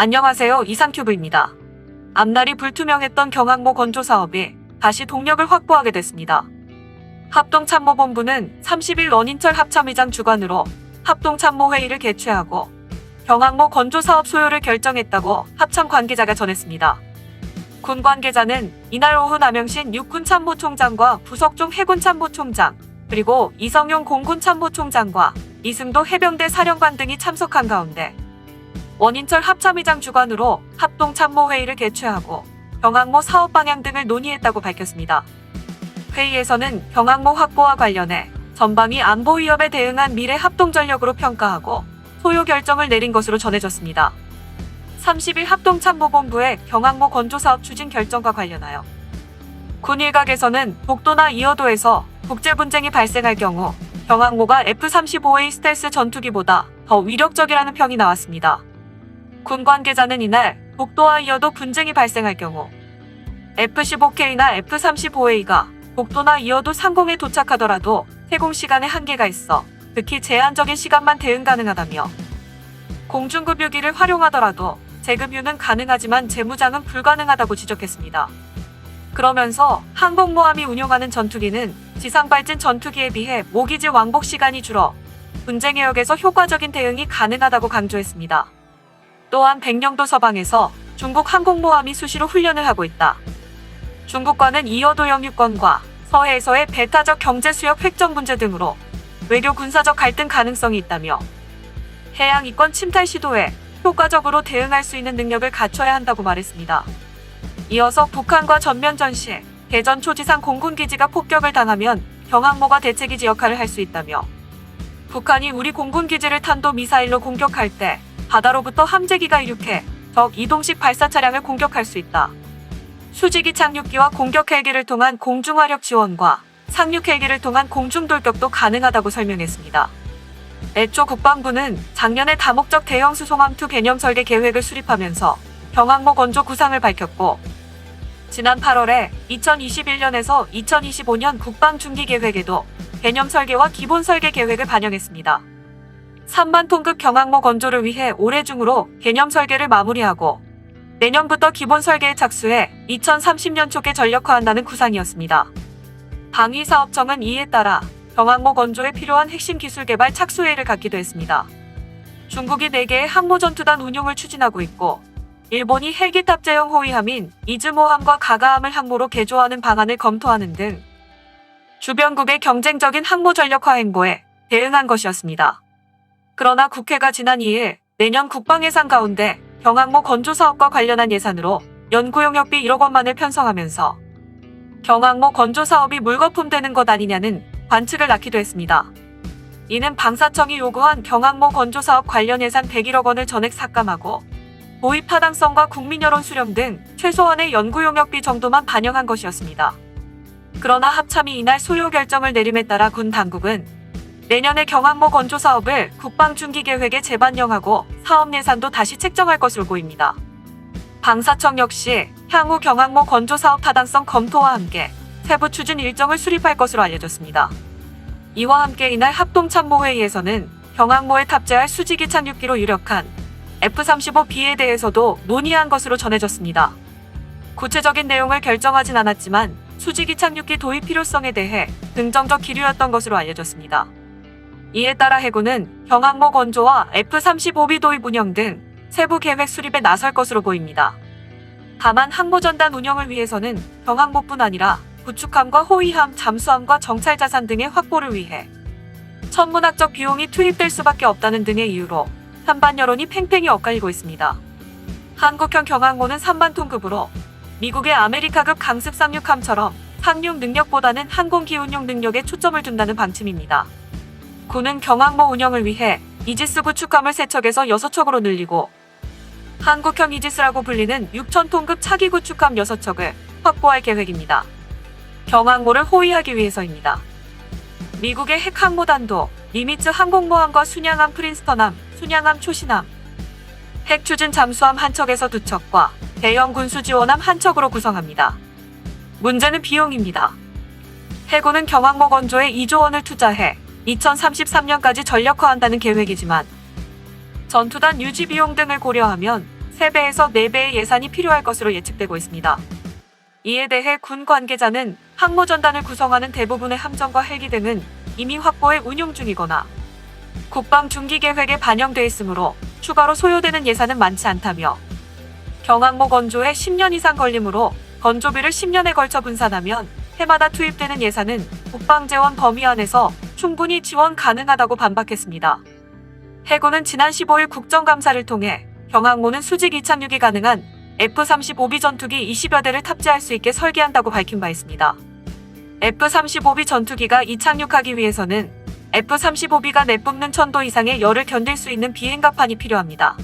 안녕하세요. 이상큐브입니다. 앞날이 불투명했던 경항모 건조 사업이 다시 동력을 확보하게 됐습니다. 합동참모본부는 30일 원인철 합참의장 주관으로 합동참모회의를 개최하고 경항모 건조 사업 소요를 결정했다고 합참 관계자가 전했습니다. 군 관계자는 이날 오후 남영신 육군참모총장과 부석종 해군참모총장, 그리고 이성용 공군참모총장과 이승도 해병대 사령관 등이 참석한 가운데 원인철 합참의장 주관으로 합동참모회의를 개최하고 경항모 사업 방향 등을 논의했다고 밝혔습니다. 회의에서는 경항모 확보와 관련해 전방위 안보 위협에 대응한 미래 합동전력으로 평가하고 소요 결정을 내린 것으로 전해졌습니다. 30일 합동참모본부의 경항모 건조사업 추진 결정과 관련하여 군 일각에서는 독도나 이어도에서 국제 분쟁이 발생할 경우 경항모가 F-35A 스텔스 전투기보다 더 위력적이라는 평이 나왔습니다. 군 관계자는 이날 독도와 이어도 분쟁이 발생할 경우 F-15K나 F-35A가 독도나 이어도 상공에 도착하더라도 세공 시간에 한계가 있어 특히 제한적인 시간만 대응 가능하다며 공중급유기를 활용하더라도 재급유는 가능하지만 재무장은 불가능하다고 지적했습니다. 그러면서 항공모함이 운용하는 전투기는 지상발진 전투기에 비해 모기지 왕복 시간이 줄어 분쟁 해역에서 효과적인 대응이 가능하다고 강조했습니다. 또한 백령도 서방에서 중국 항공모함이 수시로 훈련을 하고 있다. 중국과는 이어도 영유권과 서해에서의 배타적 경제 수역 획정 문제 등으로 외교 군사적 갈등 가능성이 있다며 해양 이권 침탈 시도에 효과적으로 대응할 수 있는 능력을 갖춰야 한다고 말했습니다. 이어서 북한과 전면 전시, 대전 초지상 공군기지가 폭격을 당하면 경항모가 대체기지 역할을 할 수 있다며 북한이 우리 공군기지를 탄도 미사일로 공격할 때 바다로부터 함재기가 이륙해 적 이동식 발사 차량을 공격할 수 있다. 수직이 착륙기와 공격 헬기를 통한 공중화력 지원과 상륙 헬기를 통한 공중 돌격도 가능하다고 설명했습니다. 애초 국방부는 작년에 다목적 대형 수송함2 개념 설계 계획을 수립하면서 경항모 건조 구상을 밝혔고 지난 8월에 2021년에서 2025년 국방중기 계획에도 개념 설계와 기본 설계 계획을 반영했습니다. 3만 톤급 경항모 건조를 위해 올해 중으로 개념 설계를 마무리하고 내년부터 기본 설계에 착수해 2030년 초에 전력화한다는 구상이었습니다. 방위사업청은 이에 따라 경항모 건조에 필요한 핵심 기술 개발 착수회의를 갖기도 했습니다. 중국이 4개의 항모전투단 운용을 추진하고 있고 일본이 헬기 탑재형 호위함인 이즈모함과 가가함을 항모로 개조하는 방안을 검토하는 등 주변국의 경쟁적인 항모 전력화 행보에 대응한 것이었습니다. 그러나 국회가 지난 2일 내년 국방 예산 가운데 경항모 건조 사업과 관련한 예산으로 연구용역비 1억 원만을 편성하면서 경항모 건조 사업이 물거품되는 것 아니냐는 관측을 낳기도 했습니다. 이는 방사청이 요구한 경항모 건조 사업 관련 예산 101억 원을 전액 삭감하고 도입 타당성과 국민 여론 수렴 등 최소한의 연구용역비 정도만 반영한 것이었습니다. 그러나 합참이 이날 소요 결정을 내림에 따라 군 당국은 내년에 경항모 건조 사업을 국방중기계획에 재반영하고 사업 예산도 다시 책정할 것으로 보입니다. 방사청 역시 향후 경항모 건조 사업 타당성 검토와 함께 세부 추진 일정을 수립할 것으로 알려졌습니다. 이와 함께 이날 합동참모회의에서는 경항모에 탑재할 수직이 착륙기로 유력한 F-35B에 대해서도 논의한 것으로 전해졌습니다. 구체적인 내용을 결정하진 않았지만 수직이 착륙기 도입 필요성에 대해 긍정적 기류였던 것으로 알려졌습니다. 이에 따라 해군은 경항모 건조와 F-35B 도입 운영 등 세부 계획 수립에 나설 것으로 보입니다. 다만 항모전단 운영을 위해서는 경항모뿐 아니라 구축함과 호위함, 잠수함과 정찰자산 등의 확보를 위해 천문학적 비용이 투입될 수밖에 없다는 등의 이유로 찬반 여론이 팽팽히 엇갈리고 있습니다. 한국형 경항모는 3만 톤급으로 미국의 아메리카급 강습 상륙함처럼 상륙 능력보다는 항공기운용 능력에 초점을 둔다는 방침입니다. 군은 경항모 운영을 위해 이지스 구축함을 3척에서 6척으로 늘리고 한국형 이지스라고 불리는 6,000톤급 차기 구축함 6척을 확보할 계획입니다. 경항모를 호위하기 위해서입니다. 미국의 핵항모단도 니미츠 항공모함과 순양함 프린스턴함, 순양함 초신함, 핵추진 잠수함 1척에서 2척과 대형 군수지원함 1척으로 구성합니다. 문제는 비용입니다. 해군은 경항모 건조에 2조 원을 투자해 2033년까지 전력화한다는 계획이지만 전투단 유지 비용 등을 고려하면 3배에서 4배의 예산이 필요할 것으로 예측되고 있습니다. 이에 대해 군 관계자는 항모전단을 구성하는 대부분의 함정과 헬기 등은 이미 확보해 운용 중이거나 국방 중기 계획에 반영돼 있으므로 추가로 소요되는 예산은 많지 않다며, 경항모 건조에 10년 이상 걸리므로 건조비를 10년에 걸쳐 분산하면 해마다 투입되는 예산은 국방재원 범위 안에서 충분히 지원 가능하다고 반박했습니다. 해군은 지난 15일 국정감사를 통해 경항모는 수직 이착륙이 가능한 F-35B 전투기 20여 대를 탑재할 수 있게 설계한다고 밝힌 바 있습니다. F-35B 전투기가 이착륙하기 위해서는 F-35B가 내뿜는 1000도 이상의 열을 견딜 수 있는 비행갑판이 필요합니다.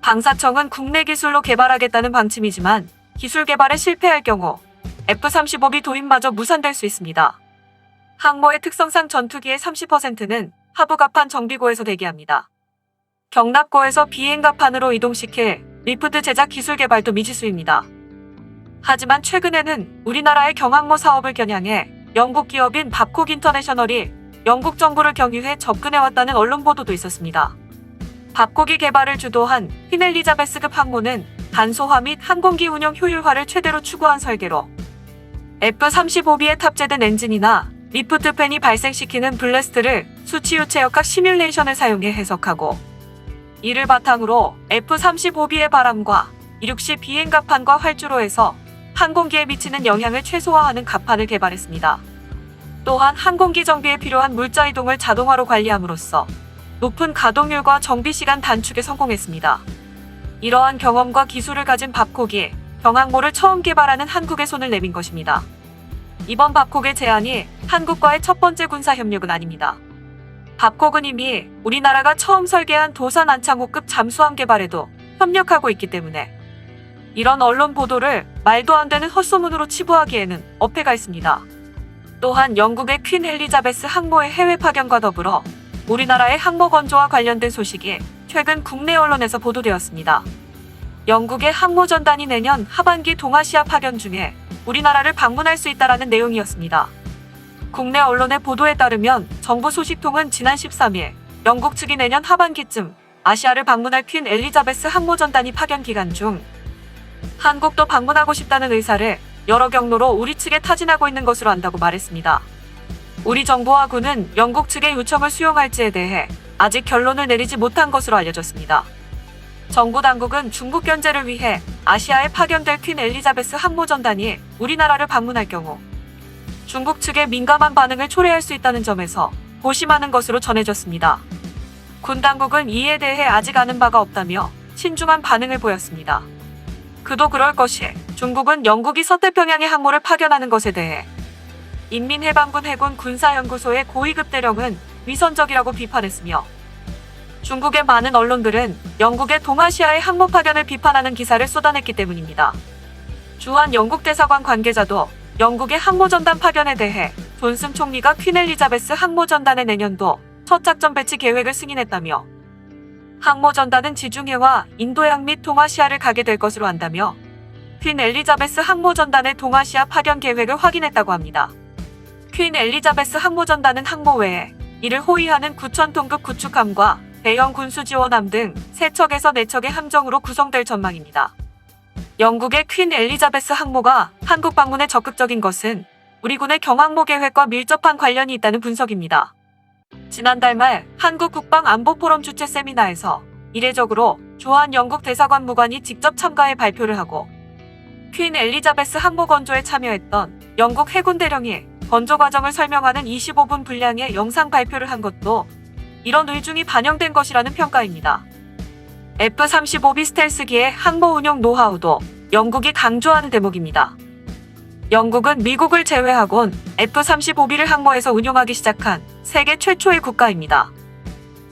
방사청은 국내 기술로 개발하겠다는 방침이지만 기술 개발에 실패할 경우 F-35B 도입마저 무산될 수 있습니다. 항모의 특성상 전투기의 30%는 하부갑판 정비고에서 대기합니다. 경납고에서 비행갑판으로 이동시킬 리프트 제작 기술 개발도 미지수입니다. 하지만 최근에는 우리나라의 경항모 사업을 겨냥해 영국 기업인 밥콕 인터내셔널이 영국 정부를 경유해 접근해왔다는 언론 보도도 있었습니다. 밥콕이 개발을 주도한 퀸 엘리자베스급 항모는 간소화 및 항공기 운영 효율화를 최대로 추구한 설계로 F-35B에 탑재된 엔진이나 리프트팬이 발생시키는 블래스트를 수치유체역학 시뮬레이션을 사용해 해석하고, 이를 바탕으로 F-35B의 바람과 이륙시 비행갑판과 활주로에서 항공기에 미치는 영향을 최소화하는 갑판을 개발했습니다. 또한 항공기 정비에 필요한 물자 이동을 자동화로 관리함으로써 높은 가동률과 정비시간 단축에 성공했습니다. 이러한 경험과 기술을 가진 밥콕이 경항모를 처음 개발하는 한국에 손을 내민 것입니다. 이번 밥콕의 제안이 한국과의 첫 번째 군사협력은 아닙니다. 밥콕은 이미 우리나라가 처음 설계한 도산 안창호급 잠수함 개발에도 협력하고 있기 때문에 이런 언론 보도를 말도 안 되는 헛소문으로 치부하기에는 어폐가 있습니다. 또한 영국의 퀸 엘리자베스 항모의 해외 파견과 더불어 우리나라의 항모 건조와 관련된 소식이 최근 국내 언론에서 보도되었습니다. 영국의 항모전단이 내년 하반기 동아시아 파견 중에 우리나라를 방문할 수 있다라는 내용이었습니다. 국내 언론의 보도에 따르면 정부 소식통은 지난 13일 영국 측이 내년 하반기쯤 아시아를 방문할 퀸 엘리자베스 항모전단이 파견 기간 중 한국도 방문하고 싶다는 의사를 여러 경로로 우리 측에 타진하고 있는 것으로 안다고 말했습니다. 우리 정부와 군은 영국 측의 요청을 수용할지에 대해 아직 결론을 내리지 못한 것으로 알려졌습니다. 정부 당국은 중국 견제를 위해 아시아에 파견될 퀸 엘리자베스 항모전단이 우리나라를 방문할 경우 중국 측의 민감한 반응을 초래할 수 있다는 점에서 고심하는 것으로 전해졌습니다. 군 당국은 이에 대해 아직 아는 바가 없다며 신중한 반응을 보였습니다. 그도 그럴 것이 중국은 영국이 서태평양에 항모를 파견하는 것에 대해 인민해방군 해군 군사연구소의 고위급 대령은 위선적이라고 비판했으며, 중국의 많은 언론들은 영국의 동아시아의 항모 파견을 비판하는 기사를 쏟아냈기 때문입니다. 주한 영국 대사관 관계자도 영국의 항모전단 파견에 대해 존슨 총리가 퀸 엘리자베스 항모전단의 내년도 첫 작전 배치 계획을 승인했다며, 항모전단은 지중해와 인도양 및 동아시아를 가게 될 것으로 안다며 퀸 엘리자베스 항모전단의 동아시아 파견 계획을 확인했다고 합니다. 퀸 엘리자베스 항모전단은 항모 외에 이를 호위하는 9,000톤급 구축함과 대형 군수지원함 등 3척에서 4척의 함정으로 구성될 전망입니다. 영국의 퀸 엘리자베스 항모가 한국 방문에 적극적인 것은 우리 군의 경항모 계획과 밀접한 관련이 있다는 분석입니다. 지난달 말 한국 국방안보포럼 주최 세미나에서 이례적으로 주한 영국 대사관 무관이 직접 참가해 발표를 하고, 퀸 엘리자베스 항모 건조에 참여했던 영국 해군 대령이 건조 과정을 설명하는 25분 분량의 영상 발표를 한 것도 이런 의중이 반영된 것이라는 평가입니다. F-35B 스텔스기의 항모 운용 노하우도 영국이 강조하는 대목입니다. 영국은 미국을 제외하곤 F-35B를 항모에서 운용하기 시작한 세계 최초의 국가입니다.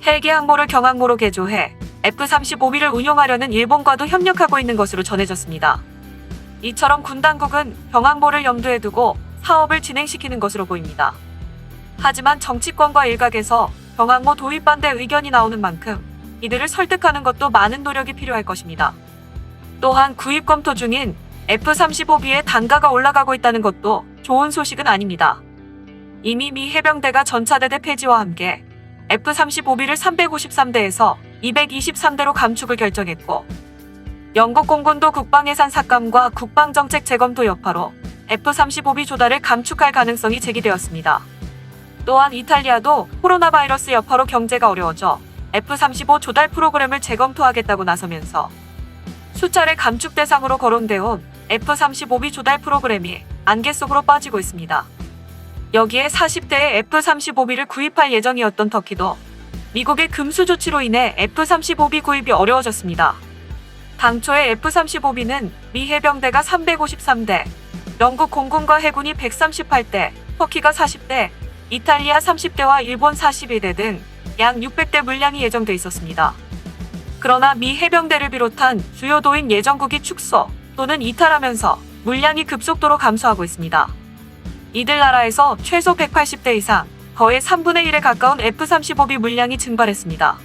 헬기 항모를 경항모로 개조해 F-35B를 운용하려는 일본과도 협력하고 있는 것으로 전해졌습니다. 이처럼 군 당국은 경항모를 염두에 두고 사업을 진행시키는 것으로 보입니다. 하지만 정치권과 일각에서 경항모 도입 반대 의견이 나오는 만큼 이들을 설득하는 것도 많은 노력이 필요할 것입니다. 또한 구입 검토 중인 F-35B의 단가가 올라가고 있다는 것도 좋은 소식은 아닙니다. 이미 미 해병대가 전차대대 폐지와 함께 F-35B를 353대에서 223대로 감축을 결정했고, 영국 공군도 국방예산 삭감과 국방정책 재검토 여파로 F-35B 조달을 감축할 가능성이 제기되었습니다. 또한 이탈리아도 코로나 바이러스 여파로 경제가 어려워져 F-35 조달 프로그램을 재검토하겠다고 나서면서 수차례 감축 대상으로 거론되어 온 F-35B 조달 프로그램이 안개 속으로 빠지고 있습니다. 여기에 40대의 F-35B를 구입할 예정이었던 터키도 미국의 금수 조치로 인해 F-35B 구입이 어려워졌습니다. 당초의 F-35B는 미 해병대가 353대, 영국 공군과 해군이 138대, 터키가 40대, 이탈리아 30대와 일본 41대 등 약 600대 물량이 예정돼 있었습니다. 그러나 미 해병대를 비롯한 주요 도인 예정국이 축소 또는 이탈하면서 물량이 급속도로 감소하고 있습니다. 이들 나라에서 최소 180대 이상, 거의 3분의 1에 가까운 F-35B 물량이 증발했습니다.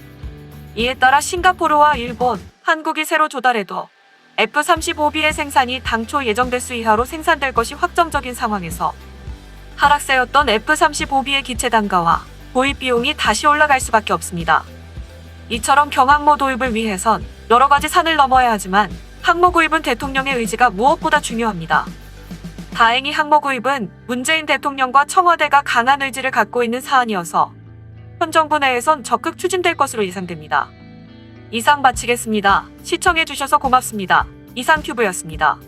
이에 따라 싱가포르와 일본, 한국이 새로 조달해도 F-35B의 생산이 당초 예정대 수 이하로 생산될 것이 확정적인 상황에서 하락세였던 F-35B의 기체 단가와 도입 비용이 다시 올라갈 수밖에 없습니다. 이처럼 경항모 도입을 위해선 여러 가지 산을 넘어야 하지만 항모 구입은 대통령의 의지가 무엇보다 중요합니다. 다행히 항모 구입은 문재인 대통령과 청와대가 강한 의지를 갖고 있는 사안이어서 현 정부 내에선 적극 추진될 것으로 예상됩니다. 이상 마치겠습니다. 시청해주셔서 고맙습니다. 이상튜브였습니다.